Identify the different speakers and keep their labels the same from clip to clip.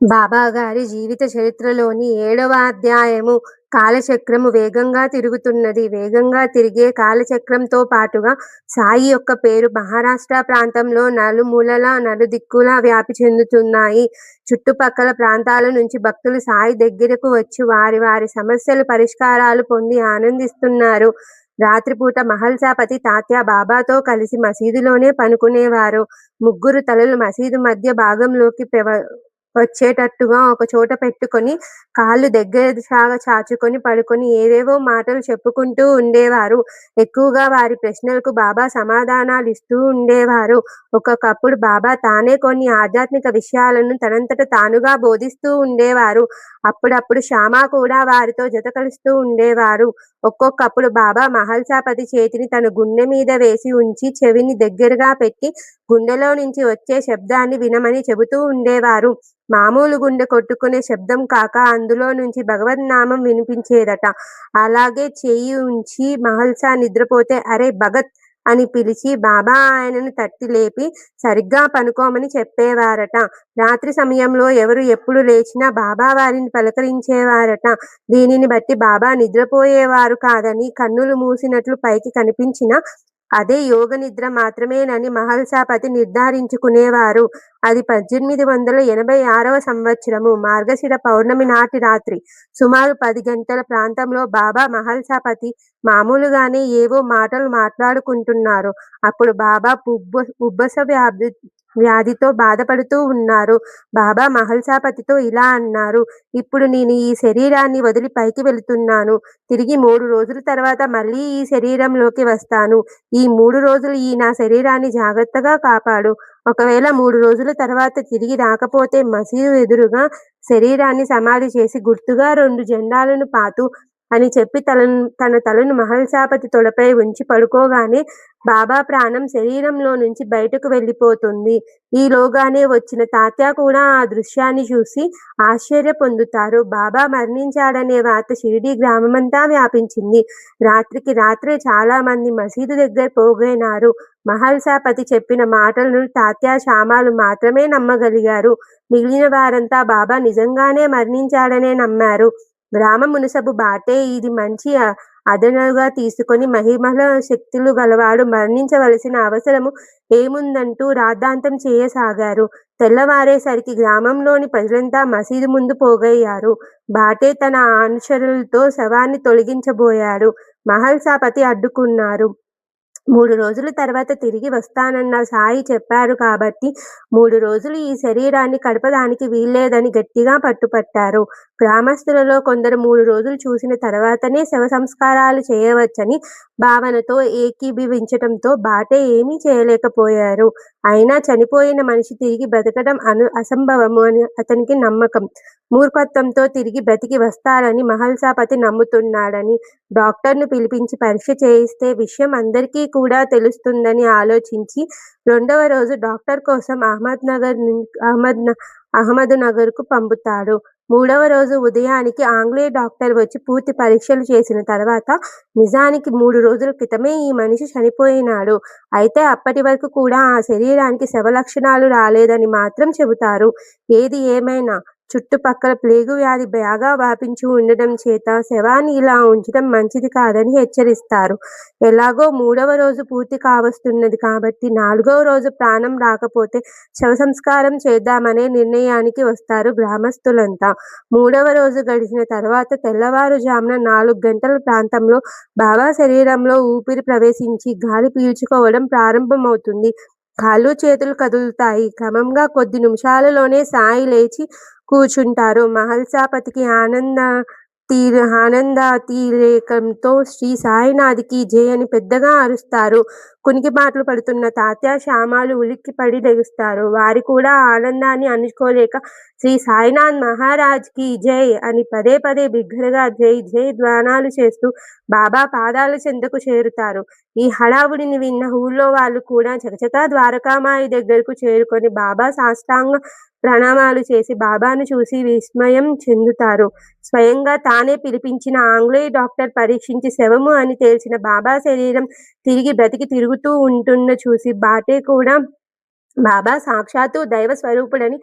Speaker 1: బాబాగారి జీవిత చరిత్రలోని 7వ అధ్యాయము కాలచక్రము వేగంగా తిరుగుతున్నది. వేగంగా తిరిగే కాలచక్రంతో పాటుగా సాయి యొక్క పేరు మహారాష్ట్ర ప్రాంతంలో నలుమూలలా నలుదిక్కులా వ్యాపి చెందుతున్నాయి. చుట్టుపక్కల ప్రాంతాల నుంచి భక్తులు సాయి దగ్గరకు వచ్చి వారి వారి సమస్యలు పరిష్కారాలు పొంది ఆనందిస్తున్నారు. రాత్రిపూట మహల్సాపతి తాత్య బాబాతో కలిసి మసీదులోనే పనుకునేవారు. ముగ్గురు తలలు మసీదు మధ్య భాగంలోకి వచ్చేటట్టుగా ఒక చోట పెట్టుకొని, కాళ్ళు దగ్గరగా చాచుకొని పడుకొని ఏవేవో మాటలు చెప్పుకుంటూ ఉండేవారు. ఎక్కువగా వారి ప్రశ్నలకు బాబా సమాధానాలిస్తూ ఉండేవారు. ఒక్కొక్కప్పుడు బాబా తానే కొన్ని ఆధ్యాత్మిక విషయాలను తనంతట తానుగా బోధిస్తూ ఉండేవారు. అప్పుడప్పుడు శ్యామ కూడా వారితో జత కలుస్తూ ఉండేవారు. ఒక్కొక్కప్పుడు బాబా మహల్సాపతి చేతిని తన గుండె మీద వేసి ఉంచి చెవిని దగ్గరగా పెట్టి గుండెలో నుంచి వచ్చే శబ్దాన్ని వినమని చెబుతూ ఉండేవారు. మామూలు గుండె కొట్టుకునే శబ్దం కాక అందులో నుంచి భగవన్నామం వినిపించేదట. అలాగే చెయ్యి ఉంచి మహల్సా నిద్రపోతే అరే భగత్ అని పిలిచి బాబా ఆయనను తట్టి లేపి సరిగ్గా పనుకోమని చెప్పేవారట. రాత్రి సమయంలో ఎవరు ఎప్పుడు లేచినా బాబా వారిని పలకరించేవారట. దీనిని బట్టి బాబా నిద్రపోయేవారు కాదని, కన్నులు మూసినట్లు పైకి కనిపించినా అదే యోగ నిద్ర మాత్రమేనని మహల్సాపతి నిర్ధారించుకునేవారు. అది 1886వ సంవత్సరము మార్గశిర పౌర్ణమి నాటి రాత్రి. సుమారు 10 గంటల ప్రాంతంలో బాబా మహల్సాపతి మామూలుగానే ఏవో మాటలు మాట్లాడుకుంటున్నారు. అప్పుడు బాబా ఉబ్బస వ్యాధితో బాధపడుతూ ఉన్నారు. బాబా మహల్సాపతితో ఇలా అన్నారు: ఇప్పుడు నేను ఈ శరీరాన్ని వదిలి పైకి వెళుతున్నాను. తిరిగి 3 రోజుల తర్వాత మళ్ళీ ఈ శరీరంలోకి వస్తాను. ఈ 3 రోజులు ఈ నా శరీరాన్ని జాగ్రత్తగా కాపాడు. ఒకవేళ 3 రోజుల తర్వాత తిరిగి రాకపోతే మసీదు ఎదురుగా శరీరాన్ని సమాధి చేసి గుర్తుగా 2 జెండాలను పాతు అని చెప్పి తన తలను మహల్సాపతి తొడపై ఉంచి పడుకోగానే బాబా ప్రాణం శరీరంలో నుంచి బయటకు వెళ్ళిపోతుంది. ఈలోగానే వచ్చిన తాత్య కూడా ఆ దృశ్యాన్ని చూసి ఆశ్చర్య పొందుతారు. బాబా మరణించాడనే వార్త షిరిడీ గ్రామమంతా వ్యాపించింది. రాత్రికి రాత్రే చాలా మంది మసీదు దగ్గర పోగైనారు. మహల్సాపతి చెప్పిన మాటలను తాత్య, శ్యామలు మాత్రమే నమ్మగలిగారు. మిగిలిన వారంతా బాబా నిజంగానే మరణించాడనే నమ్మారు. గ్రామ మునసబు బాటే ఇది మంచి అదనుగా తీసుకొని మహిమల శక్తులు గలవాడు మరణించవలసిన అవసరము ఏముందంటూ రాద్ధాంతం చేయసాగారు. తెల్లవారేసరికి గ్రామంలోని ప్రజలంతా మసీదు ముందు పోగయ్యారు. బాటే తన అనుచరులతో శవాన్ని తొలగించబోయాడు. మహల్సాపతి అడ్డుకున్నారు. 3 రోజుల తర్వాత తిరిగి వస్తానన్న సాయి చెప్పారు కాబట్టి 3 రోజులు ఈ శరీరాన్ని కడపడానికి వీల్లేదని గట్టిగా పట్టుపట్టారు. గ్రామస్తులలో కొందరు 3 రోజులు చూసిన తర్వాతనే శవ సంస్కారాలు చేయవచ్చని భావనతో ఏకీభవించటంతో బాటే ఏమీ చేయలేకపోయారు. అయినా చనిపోయిన మనిషి తిరిగి బ్రతకడం అసంభవము అని అతనికి నమ్మకం. మూర్ఖత్వంతో తిరిగి బ్రతికి వస్తారని మహల్సాపతి నమ్ముతున్నాడని డాక్టర్ను పిలిపించి పరీక్ష చేయిస్తే విషయం అందరికీ కూడా తెలుస్తుందని ఆలోచించి 2వ రోజు డాక్టర్ కోసం అహ్మద్నగర్కు పంపుతాడు. 3వ రోజు ఉదయానికి ఆంగ్లేయ డాక్టర్ వచ్చి పూర్తి పరీక్షలు చేసిన తర్వాత నిజానికి 3 రోజుల క్రితమే ఈ మనిషి చనిపోయినాడు. అయితే అప్పటి వరకు కూడా ఆ శరీరానికి శవలక్షణాలు రాలేదని మాత్రం చెబుతారు. ఏది ఏమైనా చుట్టుపక్కల ప్లేగు వ్యాధి బాగా వ్యాపించి ఉండడం చేత శవాన్ని ఇలా ఉంచడం మంచిది కాదని హెచ్చరిస్తారు. ఎలాగో 3వ రోజు పూర్తి కావస్తున్నది కాబట్టి 4వ రోజు ప్రాణం రాకపోతే శవ సంస్కారం చేద్దామనే నిర్ణయానికి వస్తారు గ్రామస్తులంతా. 3వ రోజు గడిచిన తర్వాత తెల్లవారుజామున 4 గంటల ప్రాంతంలో బాబా శరీరంలో ఊపిరి ప్రవేశించి గాలి పీల్చుకోవడం ప్రారంభమవుతుంది. కాళ్ళు చేతులు కదులుతాయి. క్రమంగా కొద్ది నిమిషాలలోనే సాయి లేచి కూర్చుంటారు. మహల్సాపతికి ఆనందాతిరేకంతో శ్రీ సాయినాథ్కి జై అని పెద్దగా అరుస్తారు. కునికిపాట్లు పడుతున్న తాత్య, శ్యామలు ఉలిక్కిపడి లెగుస్తారు. వారు కూడా ఆనందాన్ని అణుచుకోలేక శ్రీ సాయినాథ్ మహారాజ్కి జై అని పదే పదే బిగ్గరగా జై జై ధ్వానాలు చేస్తూ బాబా పాదాల చెంతకు చేరుతారు. ఈ హడావుడిని విన్న ఊళ్ళో వాళ్ళు కూడా చకచకా ద్వారకామాయి దగ్గరకు చేరుకొని బాబా సాష్టాంగ ప్రణామాలు చేసి బాబాను చూసి విస్మయం చెందుతారు. స్వయంగా తానే పిలిపించిన ఆంగ్లేయ డాక్టర్ పరీక్షించి శవము అని తేల్చిన బాబా శరీరం తిరిగి బ్రతికి తిరుగుతూ ఉంటున్న చూసి బాటే కూడా బాబా సాక్షాత్తు దైవ స్వరూపుడని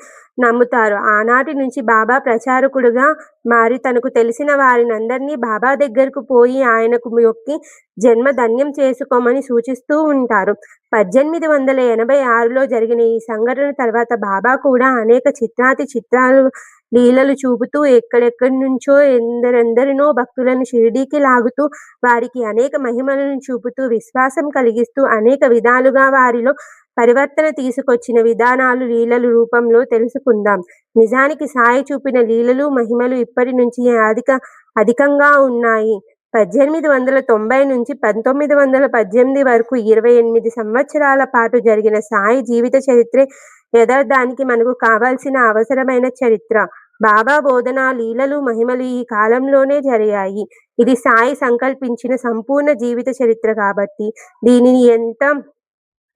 Speaker 1: నమ్ముతారు. ఆనాటి నుంచి బాబా ప్రచారకుడుగా మారి తనకు తెలిసిన వారినందరినీ బాబా దగ్గరకు పోయి ఆయనకు మొక్కి జన్మ ధన్యం చేసుకోమని సూచిస్తూ ఉంటారు. 1886లో జరిగిన ఈ సంఘటన తర్వాత బాబా కూడా అనేక చిత్రాతి చిత్రాలు లీలలు చూపుతూ ఎక్కడెక్కడి నుంచో ఎందరెందరినో భక్తులను షిరిడీకి లాగుతూ వారికి అనేక మహిమలను చూపుతూ విశ్వాసం కలిగిస్తూ అనేక విధాలుగా వారిలో పరివర్తన తీసుకొచ్చిన విధానాలు లీలలు రూపంలో తెలుసుకుందాం. నిజానికి సాయి చూపిన లీలలు, మహిమలు ఇప్పటి నుంచి అధికంగా ఉన్నాయి. 1890 నుంచి 1918 వరకు 28 సంవత్సరాల పాటు జరిగిన సాయి జీవిత చరిత్రే యథార్థానికి మనకు కావాల్సిన అవసరమైన చరిత్ర. బాబా బోధన, లీలలు, మహిమలు ఈ కాలంలోనే జరిగాయి. ఇది సాయి సంకల్పించిన సంపూర్ణ జీవిత చరిత్ర కాబట్టి దీనిని ఎంత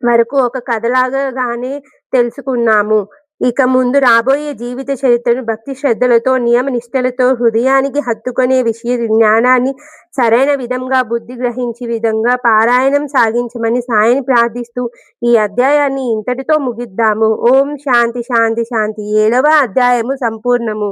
Speaker 1: వరకు ఒక కథలాగానే తెలుసుకున్నాము. ఇక ముందు రాబోయే జీవిత చరిత్రను భక్తి శ్రద్ధలతో, నియమ నిష్టలతో హృదయానికి హత్తుకునే విషయ జ్ఞానాన్ని సరైన విధంగా బుద్ధి గ్రహించి విధంగా పారాయణం సాగించమని సాయిని ప్రార్థిస్తూ ఈ అధ్యాయాన్ని ఇంతటితో ముగిద్దాము. ఓం శాంతి శాంతి శాంతి. 7వ అధ్యాయము సంపూర్ణము.